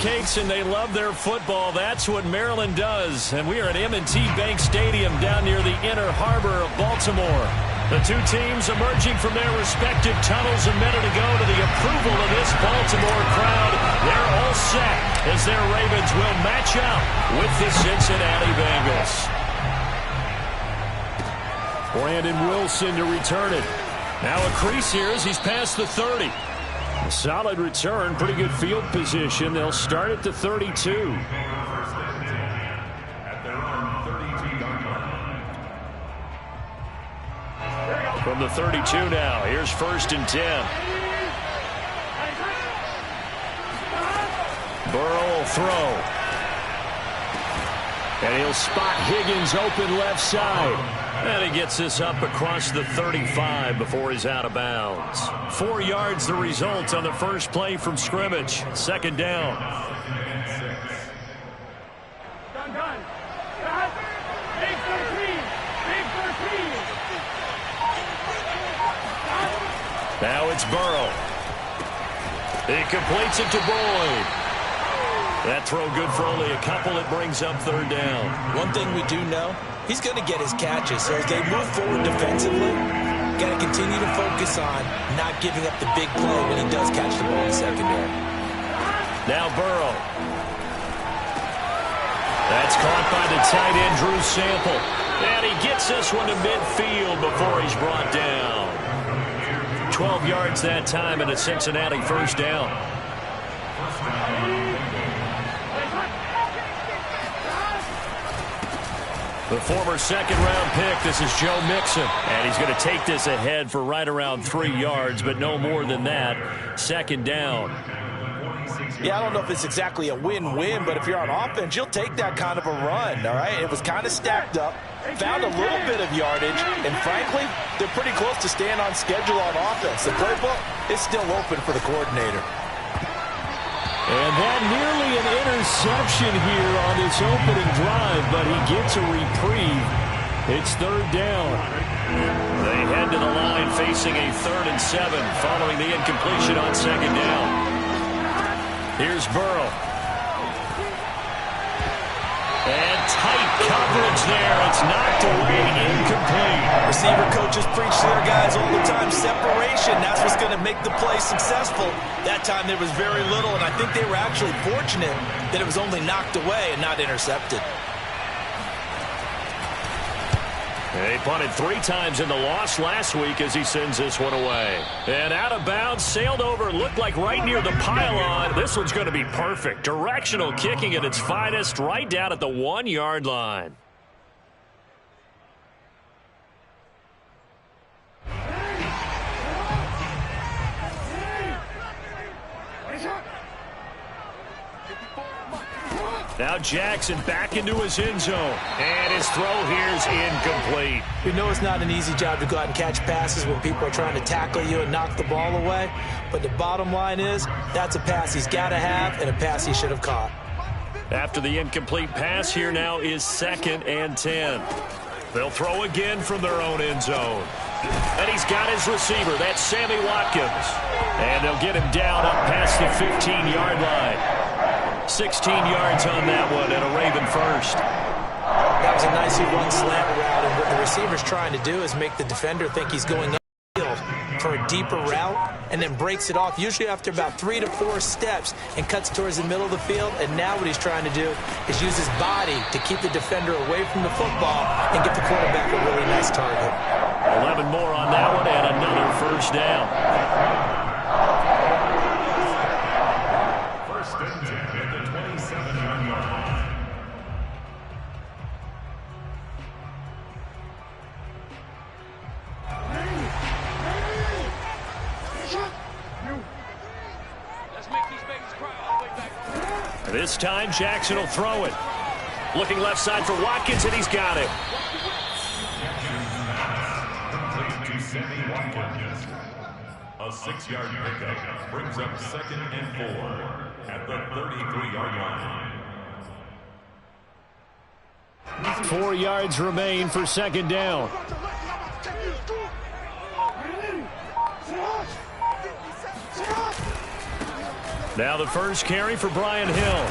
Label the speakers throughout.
Speaker 1: cupcakes and they love their football. That's what Maryland does. And we are at M&T Bank Stadium down near the Inner Harbor of Baltimore. The two teams emerging from their respective tunnels a minute ago to the approval of this Baltimore crowd. They're all set as their Ravens will match up with the Cincinnati Bengals. Brandon Wilson to return it. Now a crease here as he's past the 30. A solid return, pretty good field position. They'll start at the 32. From the 32 now, here's 1st and 10. Burrow will throw. And he'll spot Higgins open left side. And he gets this up across the 35 before he's out of bounds. 4 yards the result on the first play from scrimmage. 2nd down. Now it's Burrow. He completes it to Boyd. That throw good for only a couple. It brings up 3rd down.
Speaker 2: One thing we do know, he's going to get his catches. So as they move forward defensively, got to continue to focus on not giving up the big play when he does catch the ball in the secondary.
Speaker 1: Now Burrow. That's caught by the tight end, Drew Sample. And he gets this one to midfield before he's brought down. 12 yards that time and a Cincinnati 1st down. The former 2nd-round pick, this is Joe Mixon. And he's going to take this ahead for right around 3 yards, but no more than that. 2nd down.
Speaker 2: Yeah, I don't know if it's exactly a win-win, but if you're on offense, you'll take that kind of a run, all right? It was kind of stacked up, found a little bit of yardage, and frankly, they're pretty close to staying on schedule on offense. The playbook is still open for the coordinator.
Speaker 1: And that nearly an interception here on this opening drive, but he gets a reprieve. It's 3rd down. They head to the line facing a 3rd and 7 following the incompletion on 2nd down. Here's Burrow. And tight coverage there. It's knocked away, incomplete.
Speaker 2: Receiver coaches preach to their guys all the time. Separation, that's what's going to make the play successful. That time there was very little, and I think they were actually fortunate that it was only knocked away and not intercepted.
Speaker 1: They punted 3 times in the loss last week as he sends this one away. And out of bounds, sailed over, looked like right near the pylon. This one's going to be perfect. Directional kicking at its finest, right down at the 1-yard line. Now Jackson back into his end zone. And his throw here is incomplete.
Speaker 2: We know it's not an easy job to go out and catch passes when people are trying to tackle you and knock the ball away. But the bottom line is, that's a pass he's got to have and a pass he should have caught.
Speaker 1: After the incomplete pass, here now is 2nd and 10. They'll throw again from their own end zone. And he's got his receiver. That's Sammy Watkins. And they'll get him down up past the 15-yard line. 16 yards on that one and a Raven 1st.
Speaker 2: That was a nicely run slant route, and what the receiver's trying to do is make the defender think he's going upfield for a deeper route and then breaks it off, usually after about 3 to 4 steps, and cuts towards the middle of the field. And now what he's trying to do is use his body to keep the defender away from the football and get the quarterback a really nice target.
Speaker 1: 11 more on that one and another 1st down.
Speaker 3: 1st and 10 at the 27-yard line.
Speaker 1: This time Jackson will throw it. Looking left side for Watkins, and he's got it.
Speaker 3: A 6-yard pickup brings up 2nd and 4 at the 33-yard line.
Speaker 1: 4 yards remain for 2nd down. Now the first carry for Brian Hill.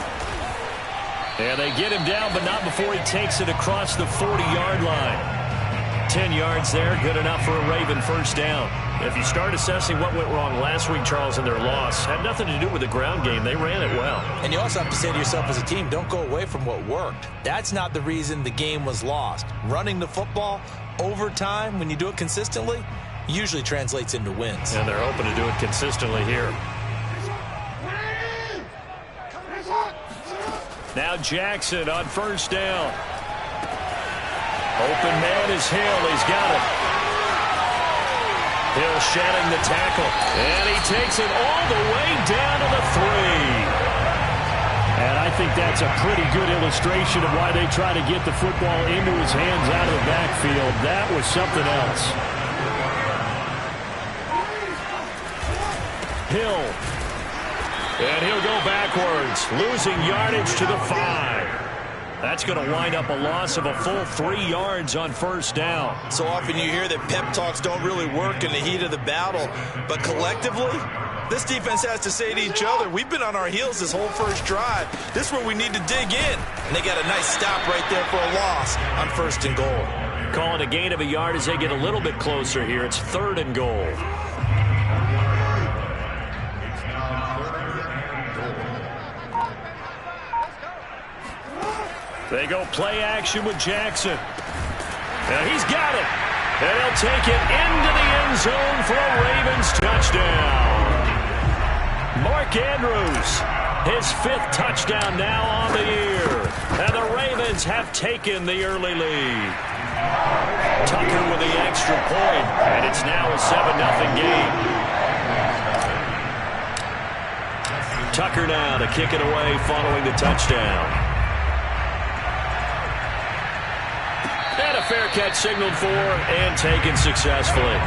Speaker 1: And they get him down, but not before he takes it across the 40-yard line. 10 yards there, good enough for a Raven first down. If you start assessing what went wrong last week, Charles, in their loss, had nothing to do with the ground game. They ran it well.
Speaker 2: And you also have to say to yourself as a team, don't go away from what worked. That's not the reason the game was lost. Running the football over time, when you do it consistently, usually translates into wins.
Speaker 1: And they're hoping to do it consistently here. Now Jackson on first down. Open man is Hill. He's got it. Hill shedding the tackle. And he takes it all the way down to the 3. And I think that's a pretty good illustration of why they try to get the football into his hands out of the backfield. That was something else. Hill. And he'll go backwards, losing yardage to the 5. That's going to wind up a loss of a full 3 yards on first down.
Speaker 2: So often you hear that pep talks don't really work in the heat of the battle, but collectively, this defense has to say to each other, we've been on our heels this whole first drive. This is where we need to dig in. And they got a nice stop right there for a loss on first and goal.
Speaker 1: Calling a gain of a yard as they get a little bit closer here. It's 3rd and goal. They go play action with Jackson. And he's got it. And he'll take it into the end zone for a Ravens touchdown. Mark Andrews, his 5th touchdown now on the year. And the Ravens have taken the early lead. Tucker with the extra point. And it's now a 7-0 game. Tucker now to kick it away following the touchdown. And a fair catch signaled for and taken successfully.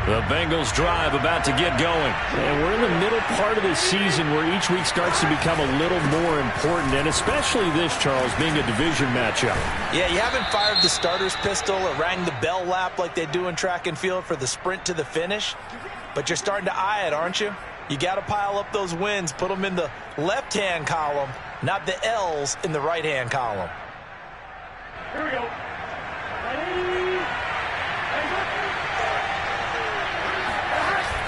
Speaker 1: The Bengals drive about to get going. And we're in the middle part of the season where each week starts to become a little more important, and especially this, Charles, being a division matchup.
Speaker 2: Yeah, you haven't fired the starter's pistol or rang the bell lap like they do in track and field for the sprint to the finish, but you're starting to eye it, aren't you? You got to pile up those wins, put them in the left-hand column, not the L's in the right-hand column.
Speaker 4: Here we go.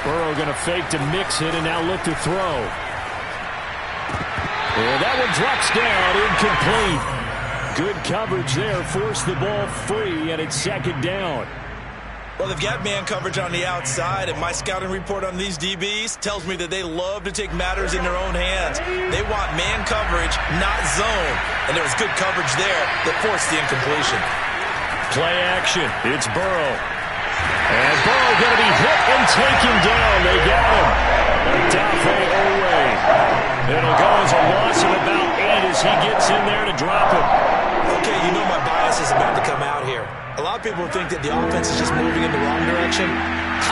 Speaker 1: Burrow going to fake to mix it and now look to throw. And that one drops down, incomplete. Good coverage there, forced the ball free, and it's 2nd down.
Speaker 2: Well, they've got man coverage on the outside, and my scouting report on these DBs tells me that they love to take matters in their own hands. They want man coverage, not zone. And there was good coverage there that forced the incompletion.
Speaker 1: Play action. It's Burrow. And Burrow going to be hit and taken down. They got him. Dafe Owe. It'll go as a loss of about 8 as he gets in there to drop him.
Speaker 2: Okay, you know my bias is about to come out here. A lot of people think that the offense is just moving in the wrong direction.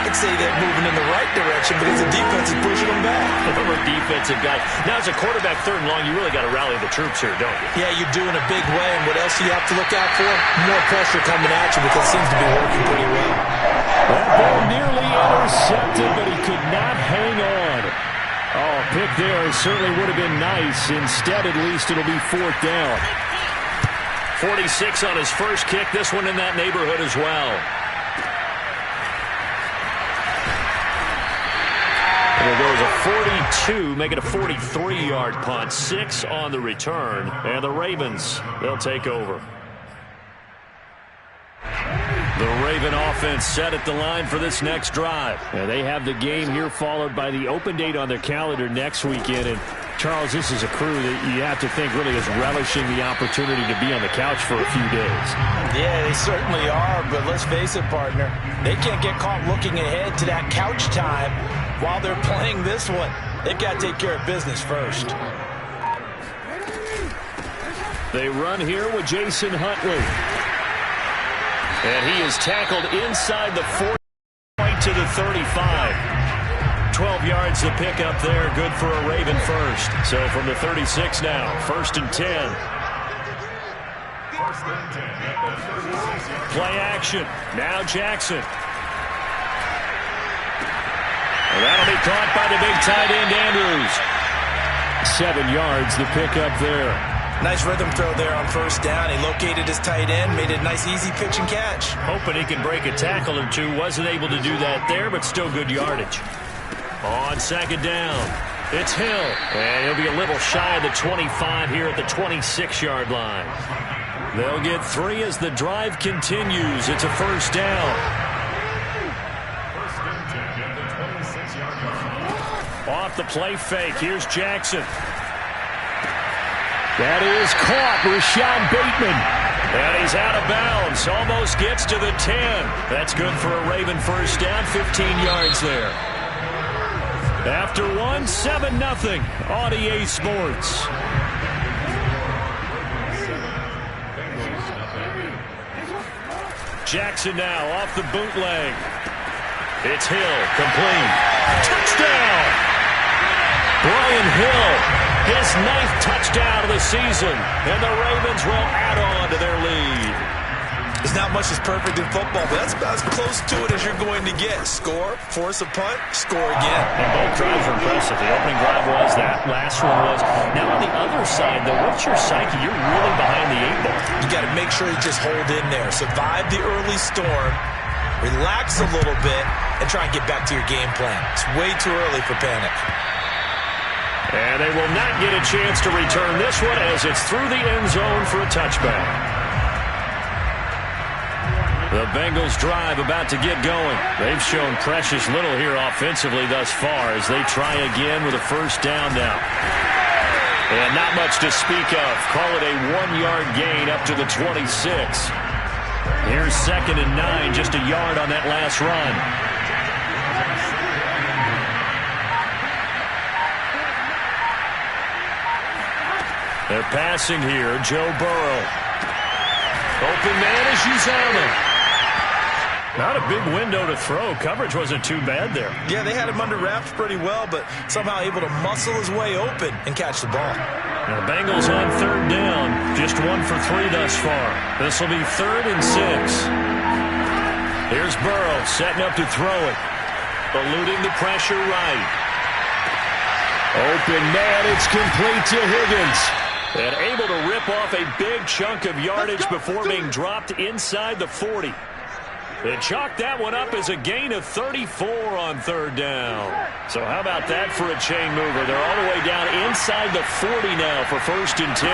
Speaker 2: I'd say they're moving in the right direction because the defense is pushing them back.
Speaker 1: We're a defensive guy. Now, as a quarterback 3rd and long, you really got to rally the troops here, don't you?
Speaker 2: Yeah, you do in a big way. And what else do you have to look out for? More pressure coming at you because it seems to be working pretty well.
Speaker 1: That ball nearly intercepted, but he could not hang on. Oh, a pick there certainly would have been nice. Instead, at least, it'll be 4th down. 46 on his first kick. This one in that neighborhood as well. And it goes a 42, make it a 43-yard punt. 6 on the return. And the Ravens, they'll take over. The Raven offense set at the line for this next drive. And they have the game here followed by the open date on their calendar next weekend. And Charles, this is a crew that you have to think really is relishing the opportunity to be on the couch for a few days.
Speaker 2: Yeah, they certainly are, but let's face it, partner. They can't get caught looking ahead to that couch time while they're playing this one. They've got to take care of business first.
Speaker 1: They run here with Jason Huntley. And he is tackled inside the 40 to the 35. 12 yards to pick up there. Good for a Raven first. So from the 36 now, 1st and 10. Play action. Now Jackson. And that'll be caught by the big tight end, Andrews. 7 yards the pickup there.
Speaker 2: Nice rhythm throw there on 1st down. He located his tight end, made it a nice easy pitch and catch.
Speaker 1: Hoping he can break a tackle or two. Wasn't able to do that there, but still good yardage. On 2nd down, it's Hill. And he'll be a little shy of the 25 here at the 26-yard line. They'll get 3 as the drive continues. It's a 1st down. Off the play fake. Here's Jackson. That is caught. Rashad Bateman. And he's out of bounds. Almost gets to the 10. That's good for a Raven 1st down. 15 yards there. After 1, 7-0 on EA Sports. Jackson now off the bootleg. It's Hill. Complete. Touchdown! Brian Hill, his 9th touchdown of the season, and the Ravens will add on to their lead.
Speaker 2: There's not much that's perfect in football, but that's about as close to it as you're going to get. Score, force a punt, score again.
Speaker 1: And both drives were impressive. The opening drive was, that last one was. Now on the other side, though, what's your psyche? You're really behind the 8 ball.
Speaker 2: You got to make sure you just hold in there. Survive the early storm, relax a little bit, and try and get back to your game plan. It's way too early for panic.
Speaker 1: And they will not get a chance to return this one as it's through the end zone for a touchback. The Bengals drive about to get going. They've shown precious little here offensively thus far as they try again with a 1st down now. And not much to speak of. Call it a 1-yard gain up to the 26. Here's 2nd and 9, just a yard on that last run. They're passing here. Joe Burrow. Open man is Uzama. Not a big window to throw. Coverage wasn't too bad there.
Speaker 2: Yeah, they had him under wraps pretty well, but somehow able to muscle his way open and catch the ball.
Speaker 1: Now, Bengals on 3rd down. Just 1 for 3 thus far. This will be 3rd and 6. Here's Burrow setting up to throw it. Eluding the pressure right. Open man. It's complete to Higgins. And able to rip off a big chunk of yardage before being dropped inside the 40. They chalked that one up as a gain of 34 on 3rd down. So how about that for a chain mover? They're all the way down inside the 40 now for 1st and 10.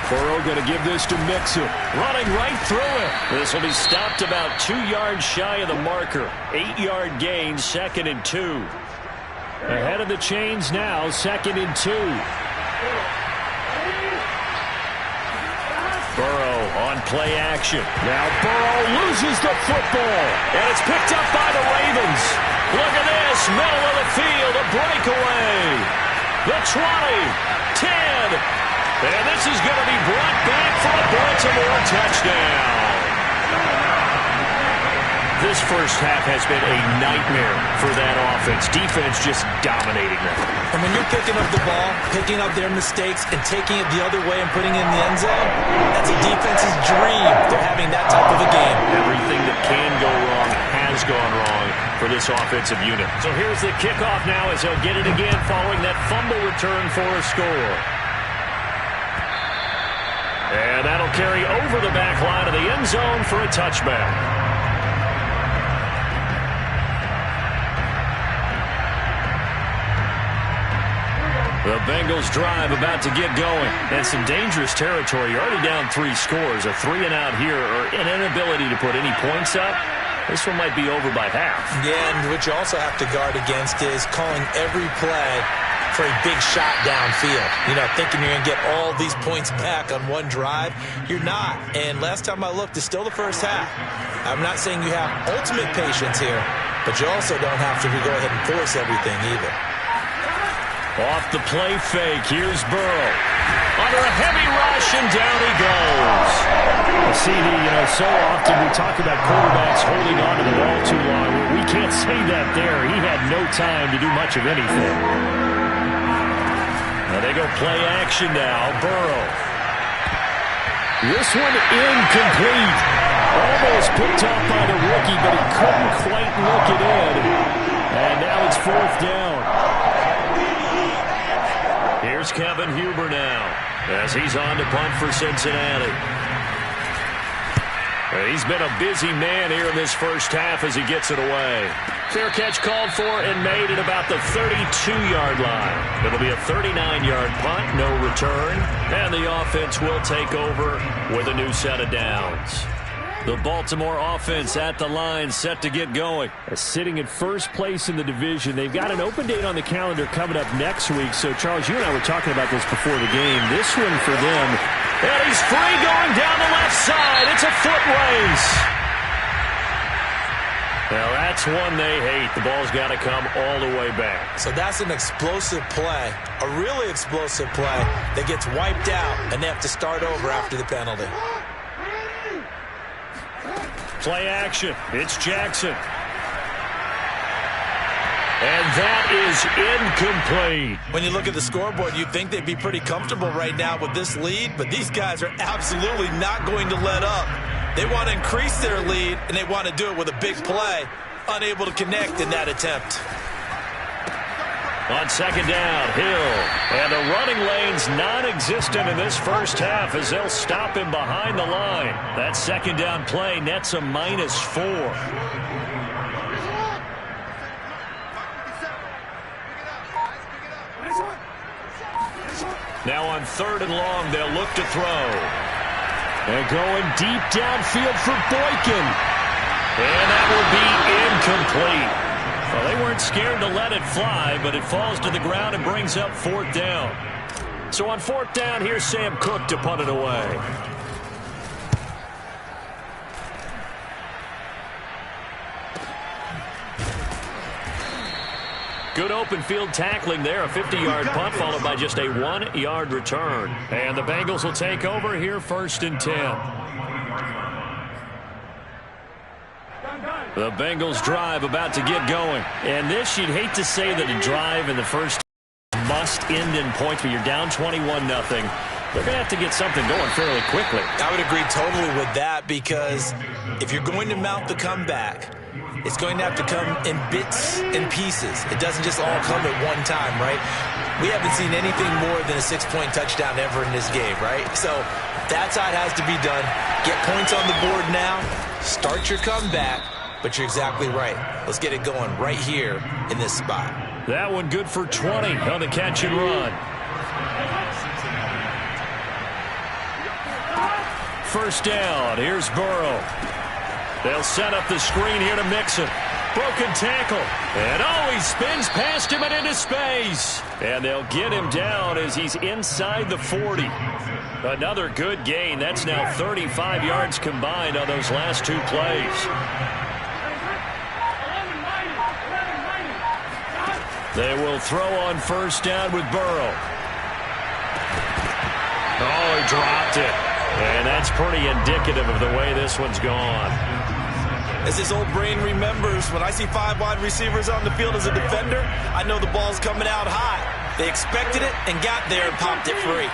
Speaker 1: Burrow going to give this to Mixon. Running right through it. This will be stopped about 2 yards shy of the marker. 8-yard gain, 2nd and 2. Ahead of the chains now, 2nd and 2. Burrow on play action. Now Burrow loses the football. And it's picked up by the Ravens. Look at this. Middle of the field. A breakaway. The 20. 10. And this is going to be brought back for a Baltimore touchdown. This first half has been a nightmare for that offense. Defense just dominating them.
Speaker 2: And when you're picking up the ball, picking up their mistakes, and taking it the other way and putting it in the end zone, that's a defense's dream. They're having that type of a game.
Speaker 1: Everything that can go wrong has gone wrong for this offensive unit. So here's the kickoff now as they'll get it again following that fumble return for a score. And that'll carry over the back line of the end zone for a touchback. The Bengals drive about to get going. And some dangerous territory. You're already down 3 scores. A 3-and-out here or an inability to put any points up. This one might be over by half.
Speaker 2: Yeah, and what you also have to guard against is calling every play for a big shot downfield. You know, thinking you're going to get all these points back on one drive. You're not. And last time I looked, it's still the first half. I'm not saying you have ultimate patience here, but you also don't have to go ahead and force everything either.
Speaker 1: Off the play fake, here's Burrow. under a heavy rush, and down he goes. CD, so often we talk about quarterbacks holding on to the ball too long. We can't say that there. He had no time to do much of anything. Now they go play action now. Burrow. This one incomplete. Almost picked off by the rookie, but he couldn't quite look it in. And now it's fourth down. Here's Kevin Huber now as he's on to punt for Cincinnati. He's been a busy man here in this first half as he gets it away. Fair catch called for and made at about the 32-yard line. It'll be a 39-yard punt, no return, and the offense will take over with a new set of downs. The Baltimore offense at the line, set to get going. Sitting at first place in the division. They've got an open date on the calendar coming up next week. So, Charles, you and I were talking about this before the game. This one for them. And he's free going down the left side. It's a foot race. Well, that's one they hate. The ball's got to come all the way back.
Speaker 2: So that's an explosive play, a really explosive play that gets wiped out, and they have to start over after the penalty.
Speaker 1: Play action. It's Jackson. And that is incomplete.
Speaker 2: When you look at the scoreboard, you'd think they'd be pretty comfortable right now with this lead, but these guys are absolutely not going to let up. They want to increase their lead, and they want to do it with a big play. Unable to connect in that attempt.
Speaker 1: On second down, Hill. And the running lane's non-existent in this first half as they'll stop him behind the line. That second down play nets a -4. Now on third and long, they'll look to throw. And going deep downfield for Boykin. And that will be incomplete. Well, they weren't scared to let it fly, but it falls to the ground and brings up fourth down. So on fourth down, here's Sam Cook to punt it away. Good open field tackling there. A 50-yard punt followed by just a 1-yard return. And the Bengals will take over here first and 10. The Bengals drive about to get going. And this, you'd hate to say that a drive in the first must end in points, but you're down 21-0. They're going to have to get something going fairly quickly.
Speaker 2: I would agree totally with that, because if you're going to mount the comeback, it's going to have to come in bits and pieces. It doesn't just all come at one time, right? We haven't seen anything more than a 6-point touchdown ever in this game, right? So that's how it has to be done. Get points on the board now. Start your comeback. But you're exactly right. Let's get it going right here in this spot.
Speaker 1: That one good for 20 on the catch and run. First down. Here's Burrow. They'll set up the screen here to Mixon. Broken tackle. And he spins past him and into space. And they'll get him down as he's inside the 40. Another good gain. That's now 35 yards combined on those last two plays. They will throw on first down with Burrow. He dropped it. And that's pretty indicative of the way this one's gone.
Speaker 2: As his old brain remembers, when I see 5 wide receivers on the field as a defender, I know the ball's coming out high. They expected it and got there and popped it free.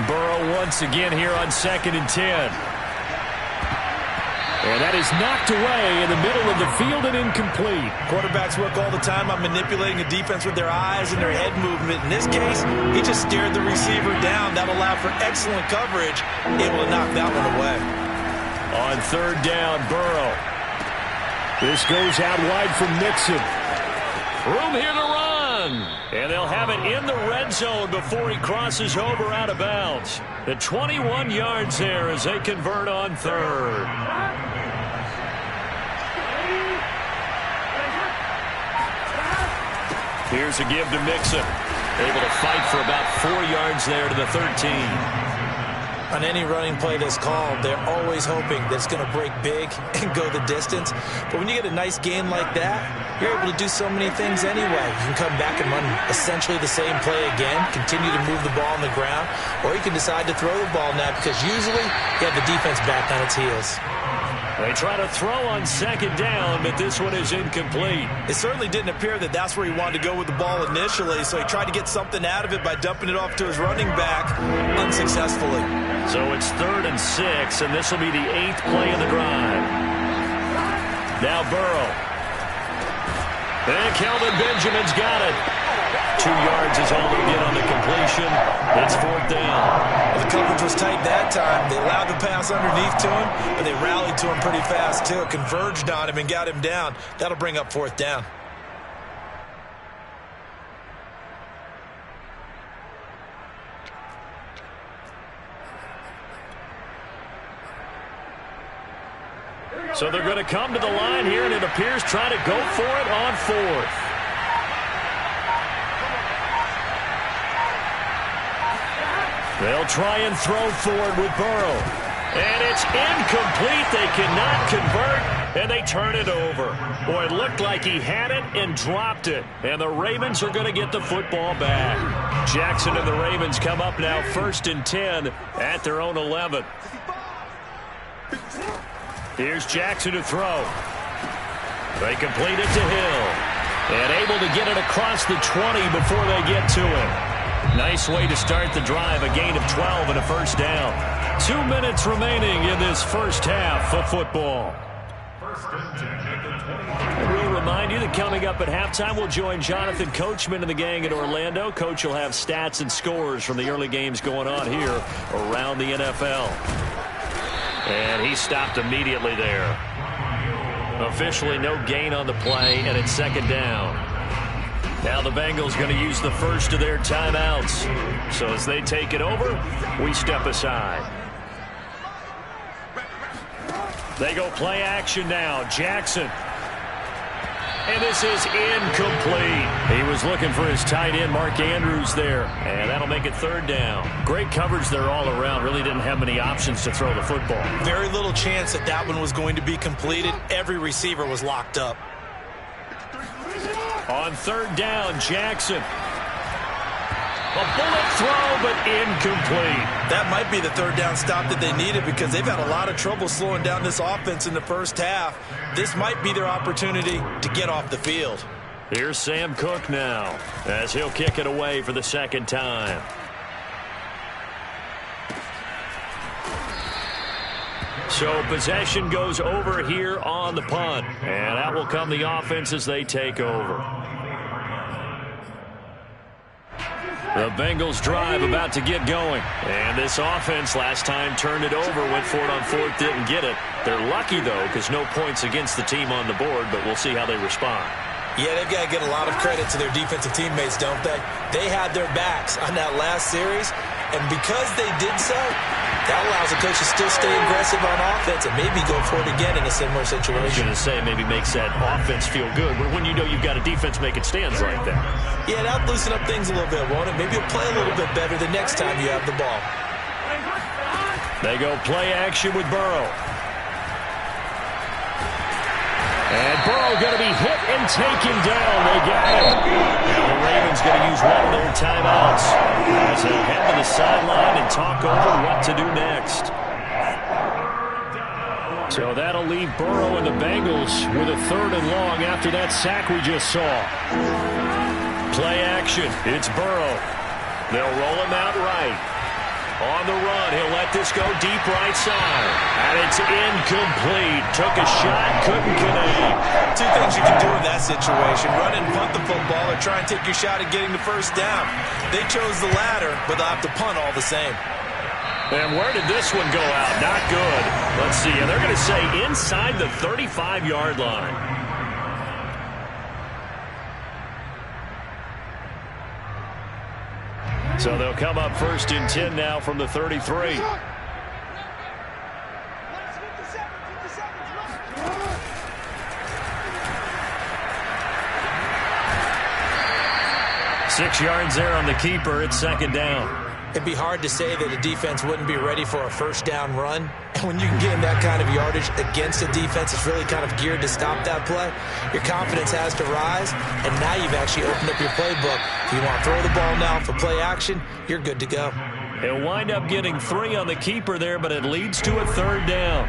Speaker 1: Burrow once again here on second and 10. And that is knocked away in the middle of the field and incomplete.
Speaker 2: Quarterbacks work all the time on manipulating a defense with their eyes and their head movement. In this case, he just stared the receiver down. That allowed for excellent coverage, able to knock that one away.
Speaker 1: On third down, Burrow. This goes out wide from Mixon. Room here to run. And they'll have it in the red zone before he crosses over out of bounds. The 21 yards there as they convert on third. Here's a give to Mixon. Able to fight for about 4 yards there to the 13.
Speaker 2: On any running play that's called, they're always hoping that it's going to break big and go the distance. But when you get a nice gain like that, you're able to do so many things anyway. You can come back and run essentially the same play again, continue to move the ball on the ground, or you can decide to throw the ball now because usually you have the defense back on its heels.
Speaker 1: They try to throw on second down, but this one is incomplete.
Speaker 2: It certainly didn't appear that that's where he wanted to go with the ball initially, so he tried to get something out of it by dumping it off to his running back unsuccessfully.
Speaker 1: So it's 3rd and 6, and this will be the 8th play of the drive. Now Burrow. And Kelvin Benjamin's got it. 2 yards is all they get on the completion. It's 4th down.
Speaker 2: Well, the coverage was tight that time. They allowed the pass underneath to him, but they rallied to him pretty fast, too. Converged on him and got him down. That'll bring up 4th down.
Speaker 1: So they're going to come to the line here, and it appears trying to go for it on 4th. They'll try and throw for it with Burrow. And it's incomplete. They cannot convert, and they turn it over. Boy, it looked like he had it and dropped it. And the Ravens are going to get the football back. Jackson and the Ravens come up now 1st and 10 at their own 11. Here's Jackson to throw. They complete it to Hill. And able to get it across the 20 before they get to him. Nice way to start the drive, a gain of 12 and a 1st down. 2 minutes remaining in this first half of football. And we'll remind you that coming up at halftime, we'll join Jonathan Coachman and the gang in Orlando. Coach will have stats and scores from the early games going on here around the NFL. And he stopped immediately there. Officially no gain on the play, and it's 2nd down. Now the Bengals going to use the first of their timeouts. So as they take it over, we step aside. They go play action now. Jackson. And this is incomplete. He was looking for his tight end, Mark Andrews, there. And that'll make it 3rd down. Great coverage there all around. Really didn't have many options to throw the football.
Speaker 2: Very little chance that that one was going to be completed. Every receiver was locked up.
Speaker 1: On 3rd down, Jackson. A bullet throw, but incomplete.
Speaker 2: That might be the 3rd down stop that they needed because they've had a lot of trouble slowing down this offense in the first half. This might be their opportunity to get off the field.
Speaker 1: Here's Sam Cook now as he'll kick it away for the 2nd time. So possession goes over here on the punt. And that will come the offense as they take over. The Bengals drive about to get going. And this offense last time turned it over, went for it on 4th, didn't get it. They're lucky, though, because no points against the team on the board, but we'll see how they respond.
Speaker 2: Yeah, they've got to get a lot of credit to their defensive teammates, don't they? They had their backs on that last series, and because they did so, that allows the coach to still stay aggressive on offense and maybe go for it again in a similar situation.
Speaker 1: I was going to say maybe makes that offense feel good, but when you know you've got a defense making stands like that.
Speaker 2: Yeah, that'll loosen up things a little bit, won't it? Maybe you'll play a little bit better the next time you have the ball.
Speaker 1: They go play action with Burrow. And Burrow going to be hit and taken down. They got him. Now the Ravens going to use one of their timeouts as they'll head to the sideline and talk over what to do next. So that'll leave Burrow and the Bengals with a 3rd and long after that sack we just saw. Play action. It's Burrow. They'll roll him out right. On the run, he'll let this go deep right side. And it's incomplete. Took a shot, couldn't connect.
Speaker 2: 2 things you can do in that situation. Run and punt the football or try and take your shot at getting the 1st down. They chose the latter, but they'll have to punt all the same.
Speaker 1: And where did this one go out? Not good. Let's see. And they're going to say inside the 35-yard line. So they'll come up 1st and 10 now from the 33. $6 yards there on the keeper. It's 2nd down.
Speaker 2: it'd be hard to say that a defense wouldn't be ready for a first down run. And when you can get in that kind of yardage against a defense that's really kind of geared to stop that play, your confidence has to rise, and now you've actually opened up your playbook. If you want to throw the ball now for play action, you're good to go.
Speaker 1: He'll wind up getting 3 on the keeper there, but it leads to a 3rd down.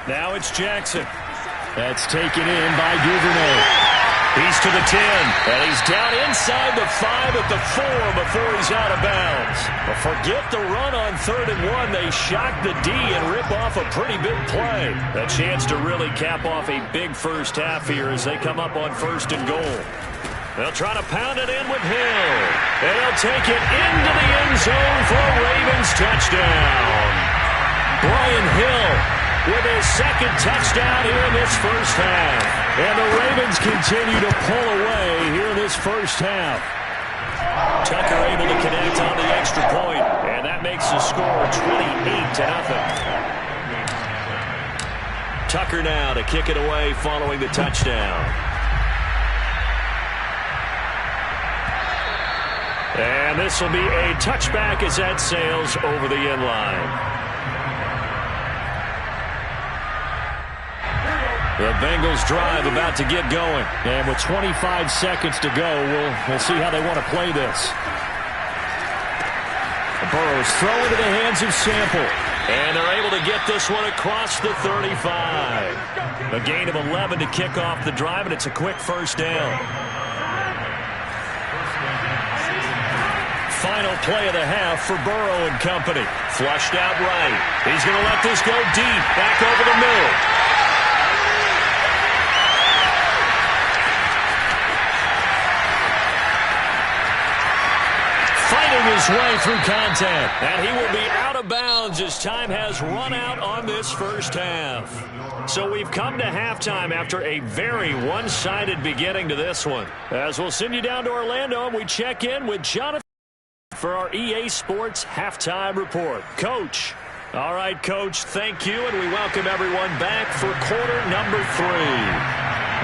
Speaker 1: Now it's Jackson. That's taken in by Duvernay. He's to the 10, and he's down inside the 5 at the 4 before he's out of bounds. But forget the run on 3rd and 1. They shock the D and rip off a pretty big play. A chance to really cap off a big first half here as they come up on 1st and goal. They'll try to pound it in with Hill. And he'll take it into the end zone for a Ravens touchdown. Brian Hill with his 2nd touchdown here in this first half. And the Ravens continue to pull away here in this first half. Tucker able to connect on the extra point, and that makes the score 28-0. Tucker now to kick it away following the touchdown. And this will be a touchback as that sails over the end line. The Bengals drive about to get going. And with 25 seconds to go, we'll see how they want to play this. Burrow's throw into the hands of Sample. And they're able to get this one across the 35. A gain of 11 to kick off the drive, and it's a quick first down. Final play of the half for Burrow and company. Flushed out right. He's going to let this go deep. Back over the middle. His way through contact, and he will be out of bounds as time has run out on this first half. So we've come to halftime after a very one-sided beginning to this one. As we'll send you down to Orlando, and we check in with Jonathan for our EA Sports Halftime Report. Coach. All right, Coach, thank you, and we welcome everyone back for quarter number 3.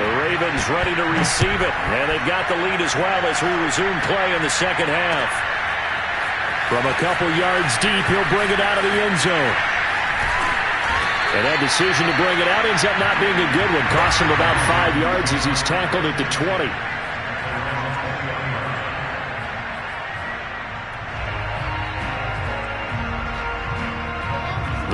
Speaker 1: The Ravens ready to receive it, and they've got the lead as well as we resume play in the second half. From a couple yards deep, he'll bring it out of the end zone. And that decision to bring it out ends up not being a good one. Cost him about 5 yards as he's tackled at the 20.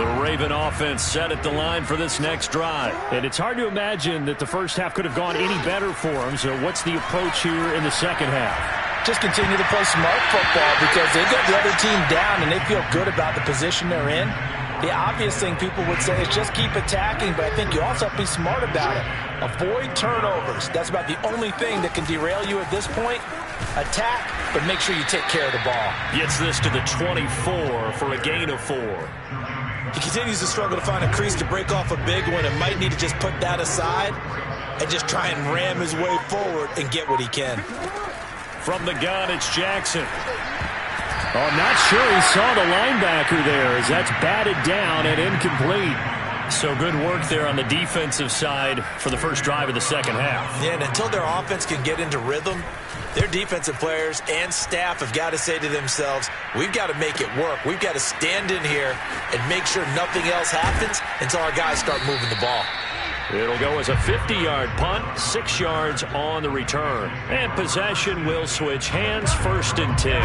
Speaker 1: The Raven offense set at the line for this next drive. And it's hard to imagine that the first half could have gone any better for them. So what's the approach here in the second half?
Speaker 5: Just continue to play smart football because they get the other team down and they feel good about the position they're in. The obvious thing people would say is just keep attacking, but I think you also have to be smart about it. Avoid turnovers. That's about the only thing that can derail you at this point. Attack, but make sure you take care of the ball.
Speaker 1: Gets this to the 24 for a gain of 4.
Speaker 2: He continues to struggle to find a crease to break off a big one and might need to just put that aside and just try and ram his way forward and get what he can.
Speaker 1: From the gun, it's Jackson. Oh, I'm not sure he saw the linebacker there as that's batted down and incomplete. So good work there on the defensive side for the first drive of the second half.
Speaker 2: Yeah, and until their offense can get into rhythm, their defensive players and staff have got to say to themselves, we've got to make it work. We've got to stand in here and make sure nothing else happens until our guys start moving the ball.
Speaker 1: It'll go as a 50-yard punt, 6 yards on the return. And possession will switch hands, 1st and 10.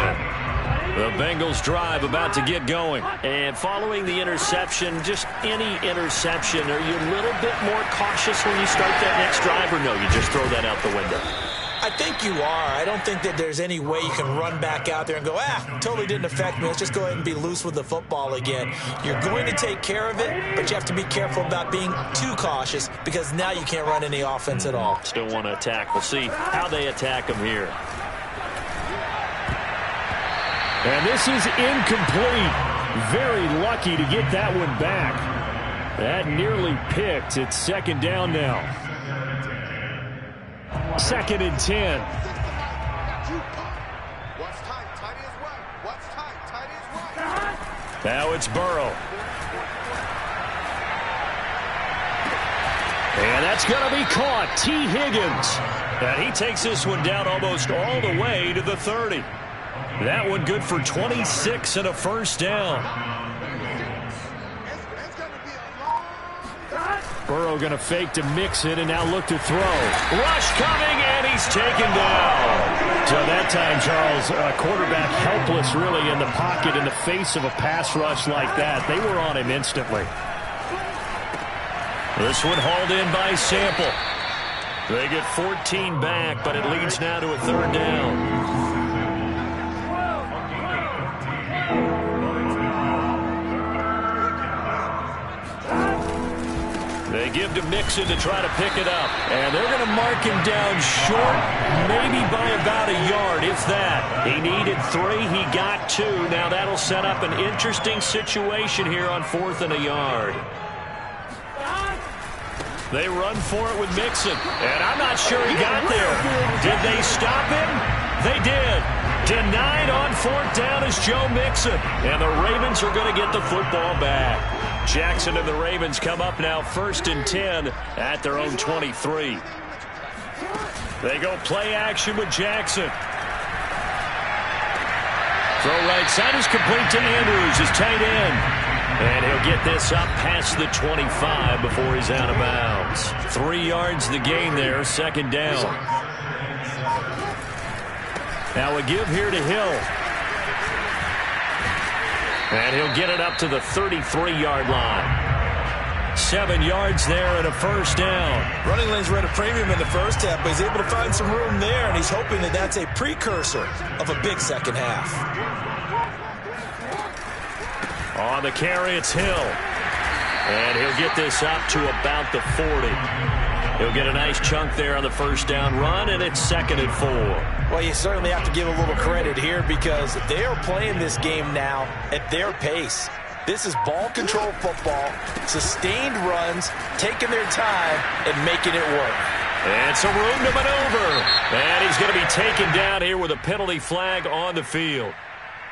Speaker 1: The Bengals drive about to get going. And following the interception, just any interception, are you a little bit more cautious when you start that next drive, or no, you just throw that out the window?
Speaker 2: I think you are. I don't think that there's any way you can run back out there and go, totally didn't affect me. Let's just go ahead and be loose with the football again. You're going to take care of it, but you have to be careful about being too cautious because now you can't run any offense at all.
Speaker 1: Still want to attack. We'll see how they attack them here. And this is incomplete. Very lucky to get that one back. That nearly picked. It's 2nd down now. 2nd and 10. Now it's Burrow. And That's going to be caught. T. Higgins. And he takes this one down almost all the way to the 30. That one good for 26 and a first down. Burrow going to fake to mix it and now look to throw. Rush coming, and he's taken down. So that time, Charles, quarterback helpless really in the pocket in the face of a pass rush like that. They were on him instantly. This one hauled in by Sample. They get 14 back, but it leads now to a third down. They give to Mixon to try to pick it up. And they're going to mark him down short, maybe by about a yard, if that. He needed 3. He got 2. Now that'll set up an interesting situation here on 4th and a yard. They run for it with Mixon. And I'm not sure he got there. Did they stop him? They did. Denied on 4th down is Joe Mixon. And the Ravens are going to get the football back. Jackson and the Ravens come up now 1st and 10 at their own 23. They go play action with Jackson. Throw right side is complete to Andrews, his tight end. And he'll get this up past the 25 before he's out of bounds. 3 yards the gain there, 2nd down. Now a give here to Hill. And he'll get it up to the 33-yard line. 7 yards there and a first down.
Speaker 5: Running lanes were at a premium in the first half, but he's able to find some room there, and he's hoping that that's a precursor of a big second half.
Speaker 1: On the carry, it's Hill. And he'll get this up to about the 40. He'll get a nice chunk there on the first down run, and it's 2nd and 4.
Speaker 5: Well, you certainly have to give a little credit here because they are playing this game now at their pace. This is ball control football, sustained runs, taking their time, and making it work.
Speaker 1: And some room to maneuver. And he's going to be taken down here with a penalty flag on the field.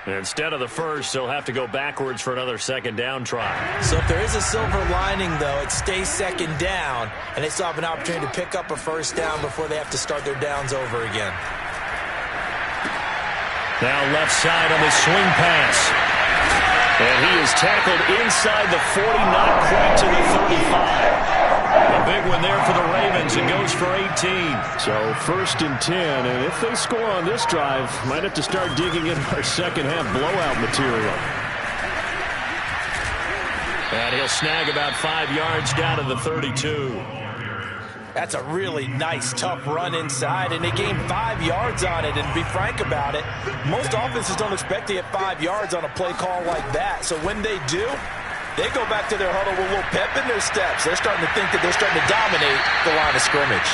Speaker 1: Instead of the first, they'll have to go backwards for another 2nd down try.
Speaker 5: So if there is a silver lining, though, it stays 2nd down, and they still have an opportunity to pick up a first down before they have to start their downs over again.
Speaker 1: Now left side on the swing pass. And he is tackled inside the 40, not quite to the 35. A big one there for the Ravens. It goes for 18. So 1st and 10. And if they score on this drive, might have to start digging in our second half blowout material. And he'll snag about 5 yards down to the 32.
Speaker 5: That's a really nice, tough run inside, and they gained 5 yards on it. And to be frank about it, most offenses don't expect to get 5 yards on a play call like that. So when they do, they go back to their huddle with a little pep in their steps. They're starting to think that they're starting to dominate the line of scrimmage.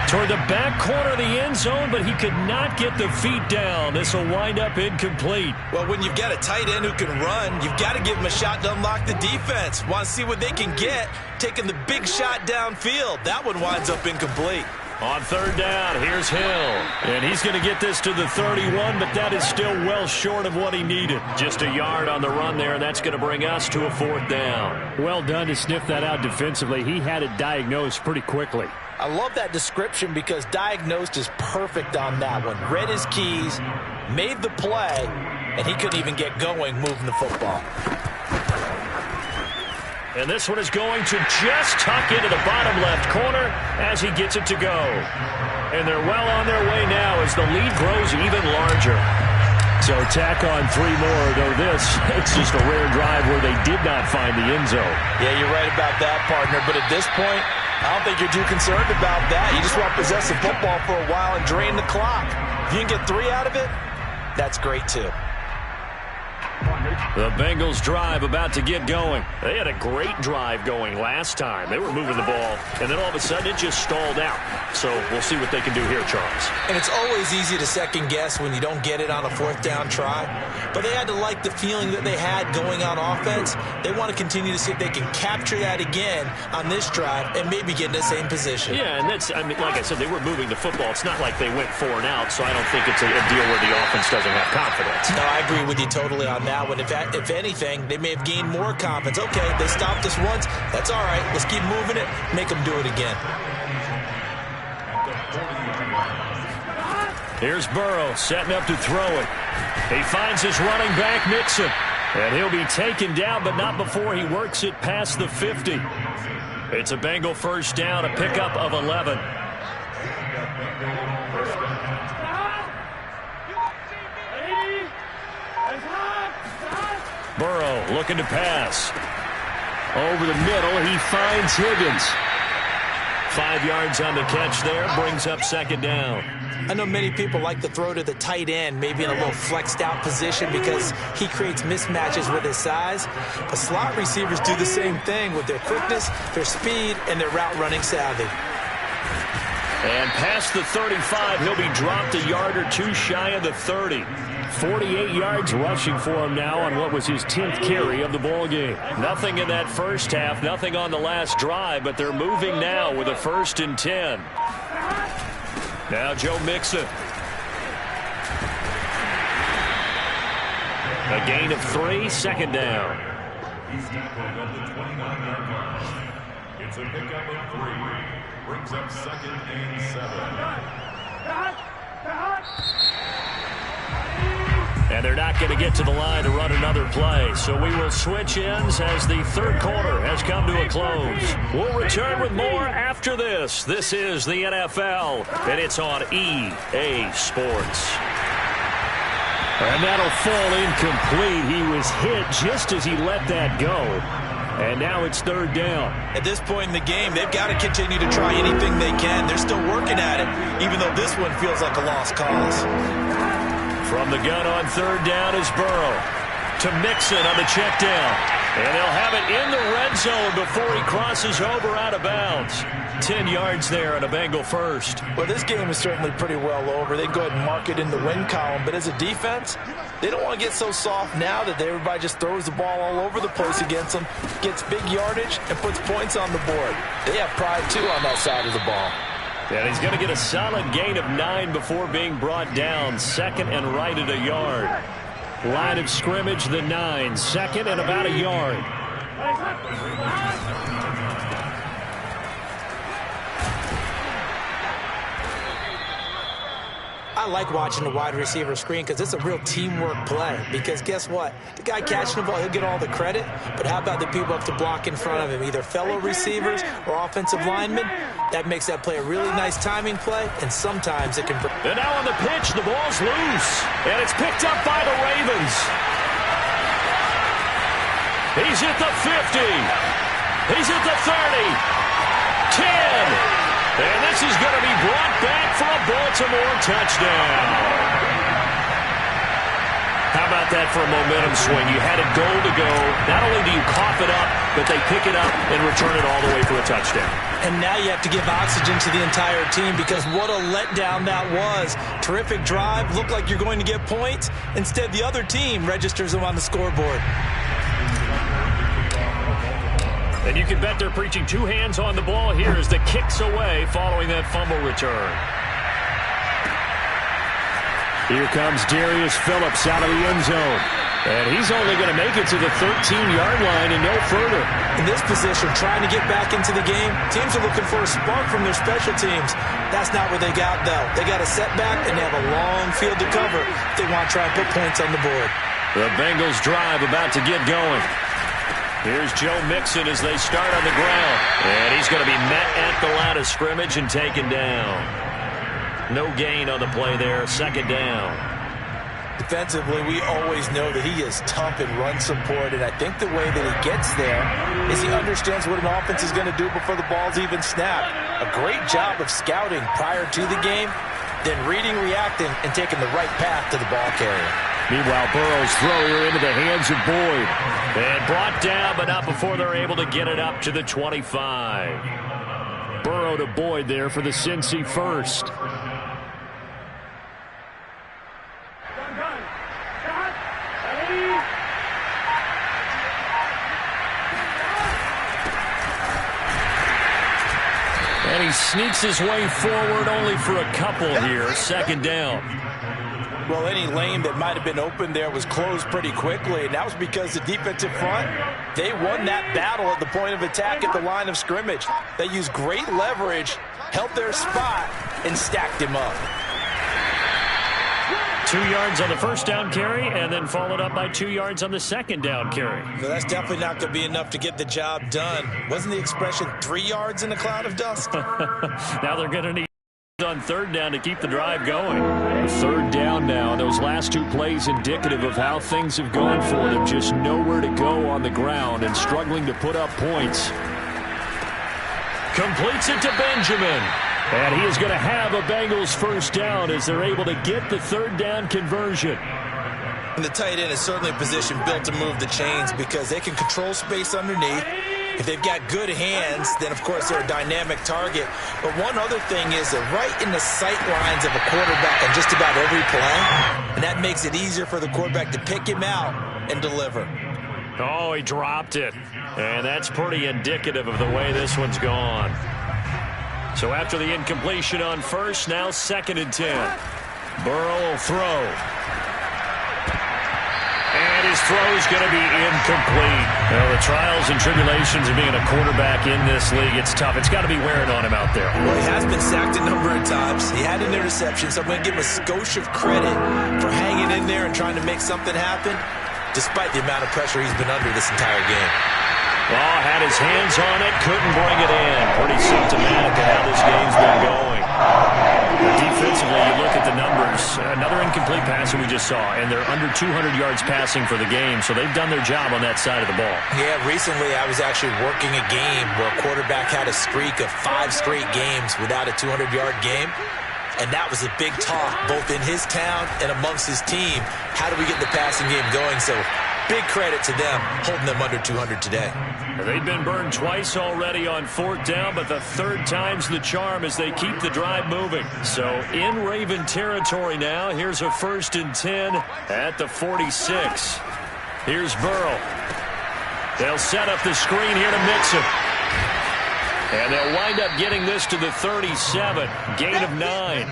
Speaker 1: Toward the back corner of the end zone, but he could not get the feet down. This will wind up incomplete.
Speaker 5: Well, when you've got a tight end who can run, you've got to give him a shot to unlock the defense. Want to see what they can get, taking the big shot downfield. That one winds up incomplete.
Speaker 1: On 3rd down, here's Hill. And he's going to get this to the 31, but that is still well short of what he needed. Just a yard on the run there, and that's going to bring us to a 4th down. Well done to sniff that out defensively. He had it diagnosed pretty quickly.
Speaker 5: I love that description because diagnosed is perfect on that one. Read his keys, made the play, and he couldn't even get going moving the football.
Speaker 1: And this one is going to just tuck into the bottom left corner as he gets it to go. And they're well on their way now as the lead grows even larger. So tack on 3 more, though it's just a rare drive where they did not find the end zone.
Speaker 5: Yeah, you're right about that, partner. But at this point, I don't think you're too concerned about that. You just want to possess the football for a while and drain the clock. If you can get 3 out of it, that's great too.
Speaker 1: The Bengals drive about to get going. They had a great drive going last time. They were moving the ball, and then all of a sudden it just stalled out. So we'll see what they can do here, Charles.
Speaker 5: And it's always easy to second guess when you don't get it on a 4th down try. But they had to like the feeling that they had going on offense. They want to continue to see if they can capture that again on this drive and maybe get in the same position.
Speaker 1: Yeah, and that's, I mean, like I said, they were moving the football. It's not like they went 4 and out, so I don't think it's a deal where the offense doesn't have confidence.
Speaker 5: No, I agree with you totally on that one.
Speaker 2: If anything, they may have gained more confidence. Okay, they stopped us once. That's all right. Let's keep moving it. Make them do it again.
Speaker 1: Here's Burrow setting up to throw it. He finds his running back, Mixon. And he'll be taken down, but not before he works it past the 50. It's a Bengal first down, a pickup of 11. Burrow looking to pass. Over the middle, he finds Higgins. 5 yards on the catch there, brings up second down.
Speaker 2: I know many people like to throw to the tight end, maybe in a little flexed out position because he creates mismatches with his size. But slot receivers do the same thing with their quickness, their speed, and their route running savvy.
Speaker 1: And past the 35, he'll be dropped a yard or two shy of the 30. 48 yards rushing for him now on what was his 10th carry of the ball game. Nothing in that first half, nothing on the last drive, but they're moving now with a 1st and 10. Now Joe Mixon. A gain of 3, second down.
Speaker 3: He's tackled at the 29-yard line. It's a pickup of 3. Brings up 2nd and 7.
Speaker 1: And they're not going to get to the line to run another play. So we will switch ends as the third quarter has come to a close. We'll return with more after this. This is the NFL, and it's on EA Sports. And that'll fall incomplete. He was hit just as he let that go. And now it's third down.
Speaker 2: At this point in the game, they've got to continue to try anything they can. They're still working at it, even though this one feels like a lost cause.
Speaker 1: From the gun on third down is Burrow. To Mixon on the check down. And they'll have it in the red zone before he crosses over out of bounds. 10 yards there on a Bengal first.
Speaker 5: Well, this game is certainly pretty well over. They go ahead and mark it in the win column. But as a defense, they don't want to get so soft now that everybody just throws the ball all over the place against them, gets big yardage, and puts points on the board. They have pride, too, on that side of the ball.
Speaker 1: And he's going to get a solid gain of 9 before being brought down. Second and right at a yard. Line of scrimmage, the 9. Second and about a yard.
Speaker 2: I like watching the wide receiver screen because it's a real teamwork play. Because guess what? The guy catching the ball, he'll get all the credit. But how about the people up to block in front of him, either fellow receivers or offensive linemen? That makes that play a really nice timing play, and sometimes it can...
Speaker 1: And now on the pitch, the ball's loose. And it's picked up by the Ravens. He's at the 50. He's at the 30. 10. And this is going to be brought back for a Baltimore touchdown. How about that for a momentum swing? You had a goal to go. Not only do you cough it up, but they pick it up and return it all the way for a touchdown.
Speaker 2: And now you have to give oxygen to the entire team because what a letdown that was. Terrific drive. Looked like you're going to get points. Instead, the other team registers them on the scoreboard.
Speaker 1: And you can bet they're preaching 2 hands on the ball here as the kick's away following that fumble return. Here comes Darius Phillips out of the end zone. And he's only going to make it to the 13-yard line and no further.
Speaker 2: In this position, trying to get back into the game, teams are looking for a spark from their special teams. That's not what they got, though. They got a setback, and they have a long field to cover if they want to try and put points on the board.
Speaker 1: The Bengals drive about to get going. Here's Joe Mixon as they start on the ground. And he's going to be met at the line of scrimmage and taken down. No gain on the play there. Second down.
Speaker 5: Defensively, we always know that he is tough in run support, and I think the way that he gets there is he understands what an offense is going to do before the ball's even snapped. A great job of scouting prior to the game, then reading, reacting, and taking the right path to the ball carrier.
Speaker 1: Meanwhile, Burrow's throw here into the hands of Boyd. And brought down, but not before they're able to get it up to the 25. Burrow to Boyd there for the Cincy first. And he sneaks his way forward only for a couple here. Second down.
Speaker 5: Well, any lane that might have been open there was closed pretty quickly, and that was because the defensive front, they won that battle at the point of attack at the line of scrimmage. They used great leverage, held their spot, and stacked him up.
Speaker 1: 2 yards on the first down carry, and then followed up by 2 yards on the second down carry.
Speaker 5: So that's definitely not going to be enough to get the job done. Wasn't the expression 3 yards in a cloud of dust?
Speaker 1: Now they're going to need on third down to keep the drive going. Third down now. Those last 2 plays indicative of how things have gone for them. Just nowhere to go on the ground and struggling to put up points. Completes it to Benjamin. And he is going to have a Bengals first down as they're able to get the third down conversion.
Speaker 5: And the tight end is certainly a position built to move the chains because they can control space underneath. If they've got good hands, then, of course, they're a dynamic target. But one other thing is they're right in the sight lines of a quarterback on just about every play. And that makes it easier for the quarterback to pick him out and deliver.
Speaker 1: Oh, he dropped it. And that's pretty indicative of the way this one's gone. So after the incompletion on first, now 2nd and 10. Burrow will throw. And his throw is going to be incomplete. Well, the trials and tribulations of being a quarterback in this league, it's tough. It's got to be wearing on him out there.
Speaker 5: Well, he has been sacked a number of times. He had an interception, so I'm going to give him a skosh of credit for hanging in there and trying to make something happen, despite the amount of pressure he's been under this entire game.
Speaker 1: Oh, had his hands on it, couldn't bring it in. Pretty symptomatic of how this game's been going. Defensively, you look at the numbers. Another incomplete pass that we just saw, and they're under 200 yards passing for the game, so they've done their job on that side of the ball.
Speaker 5: Yeah, recently I was actually working a game where a quarterback had a streak of 5 straight games without a 200-yard game. And that was a big talk, both in his town and amongst his team. How do we get the passing game going? So big credit to them, holding them under 200 today.
Speaker 1: They've been burned twice already on 4th down, but the 3rd time's the charm as they keep the drive moving. So in Raven territory now, here's a 1st and 10 at the 46. Here's Burrow. They'll set up the screen here to Mixon. And they'll wind up getting this to the 37, gain of 9.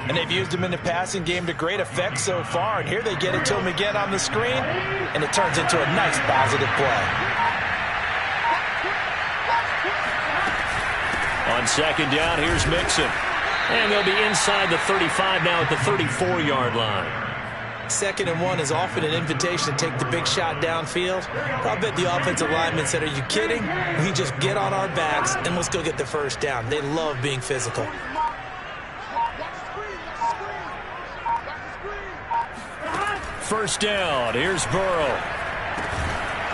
Speaker 5: And they've used him in the passing game to great effect so far. And here they get it to him again on the screen, and it turns into a nice positive play.
Speaker 1: On 2nd down, here's Mixon. And they'll be inside the 35 now at the 34-yard line.
Speaker 2: 2nd and 1 is often an invitation to take the big shot downfield. I'll bet the offensive lineman said, are you kidding? We just get on our backs and let's go get the first down. They love being physical.
Speaker 1: First down, here's Burrow.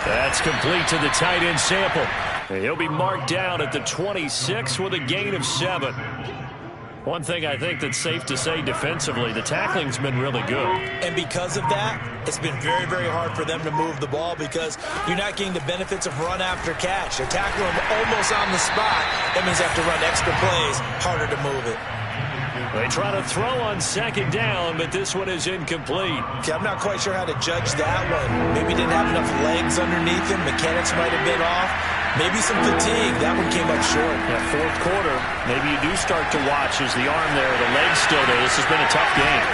Speaker 1: That's complete to the tight end Sample. He'll be marked down at the 26 with a gain of 7. One thing I think that's safe to say defensively, the tackling's been really good.
Speaker 5: And because of that, it's been very, very hard for them to move the ball because you're not getting the benefits of run after catch. They're tackling them almost on the spot. That means they have to run extra plays, harder to move it.
Speaker 1: They try to throw on 2nd down, but this one is incomplete.
Speaker 5: Okay, I'm not quite sure how to judge that one. Maybe didn't have enough legs underneath him. Mechanics might have been off. Maybe some fatigue. That one came up short.
Speaker 1: Yeah, 4th quarter, maybe you do start to watch as the arm there, the leg's still there. This has been a tough game.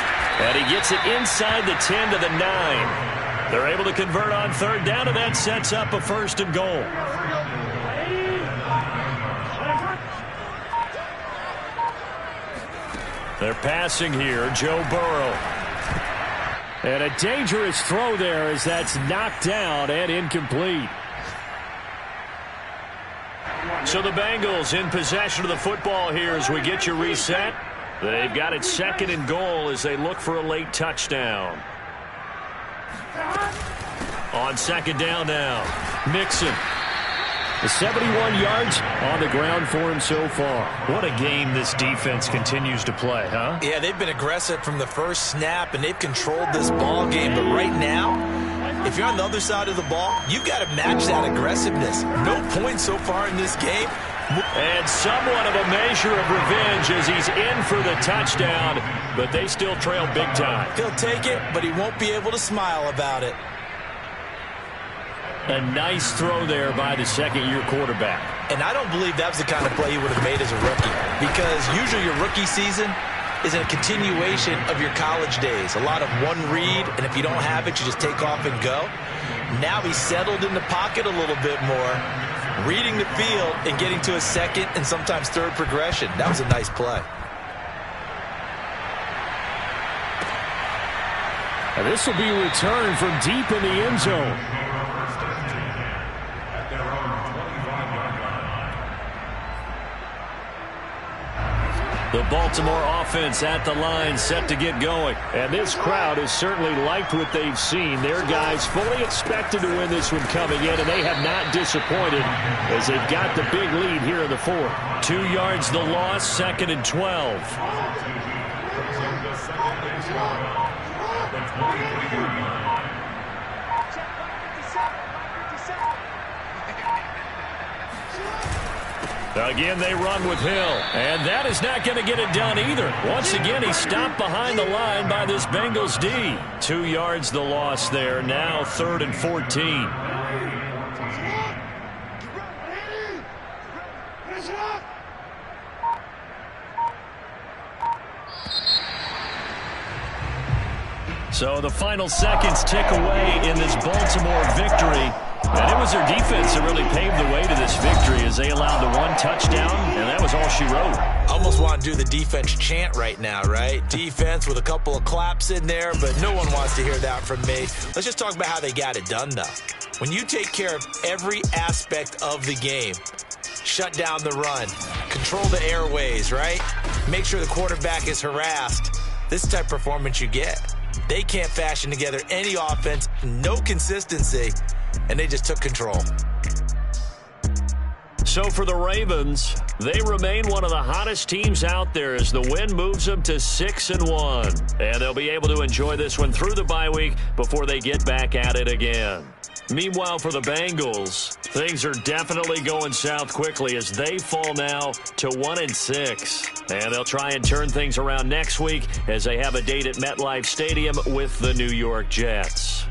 Speaker 1: And he gets it inside the 10 to the 9. They're able to convert on 3rd down, and that sets up a 1st and goal. They're passing here, Joe Burrow. And a dangerous throw there as that's knocked down and incomplete. So the Bengals in possession of the football here as we get you reset. They've got it 2nd and goal as they look for a late touchdown. On 2nd down now, Mixon. The 71 yards on the ground for him so far. What a game this defense continues to play, huh?
Speaker 5: Yeah, they've been aggressive from the first snap, and they've controlled this ball game. But right now, if you're on the other side of the ball, you've got to match that aggressiveness. No points so far in this game.
Speaker 1: And somewhat of a measure of revenge as he's in for the touchdown, but they still trail big time.
Speaker 5: He'll take it, but he won't be able to smile about it.
Speaker 1: A nice throw there by the 2nd-year quarterback.
Speaker 5: And I don't believe that was the kind of play he would have made as a rookie. Because usually your rookie season,
Speaker 2: is a continuation of your college days. A lot of one read, and if you don't have it, you just take off and go. Now he's settled in the pocket a little bit more, reading the field and getting to a second and sometimes third progression. That was a nice play.
Speaker 1: And this will be returned from deep in the end zone. The Baltimore offense at the line, set to get going. And this crowd has certainly liked what they've seen. Their guys fully expected to win this one coming in, and they have not disappointed as they've got the big lead here in the fourth. 2 yards the loss, 2nd and 12. Again, they run with Hill, and that is not going to get it done either. Once again, he's stopped behind the line by this Bengals D. 2 yards the loss there, now 3rd and 14. So the final seconds tick away in this Baltimore victory. And it was their defense that really paved the way to this victory as they allowed the 1 touchdown, and that was all she wrote.
Speaker 2: Almost want to do the defense chant right now, right? Defense with a couple of claps in there, but no one wants to hear that from me. Let's just talk about how they got it done, though. When you take care of every aspect of the game, shut down the run, control the airways, right? Make sure the quarterback is harassed. This type of performance you get. They can't fashion together any offense, no consistency, and they just took control.
Speaker 1: So for the Ravens, they remain one of the hottest teams out there as the win moves them to 6-1. And they'll be able to enjoy this one through the bye week before they get back at it again. Meanwhile, for the Bengals, things are definitely going south quickly as they fall now to 1-6. And they'll try and turn things around next week as they have a date at MetLife Stadium with the New York Jets.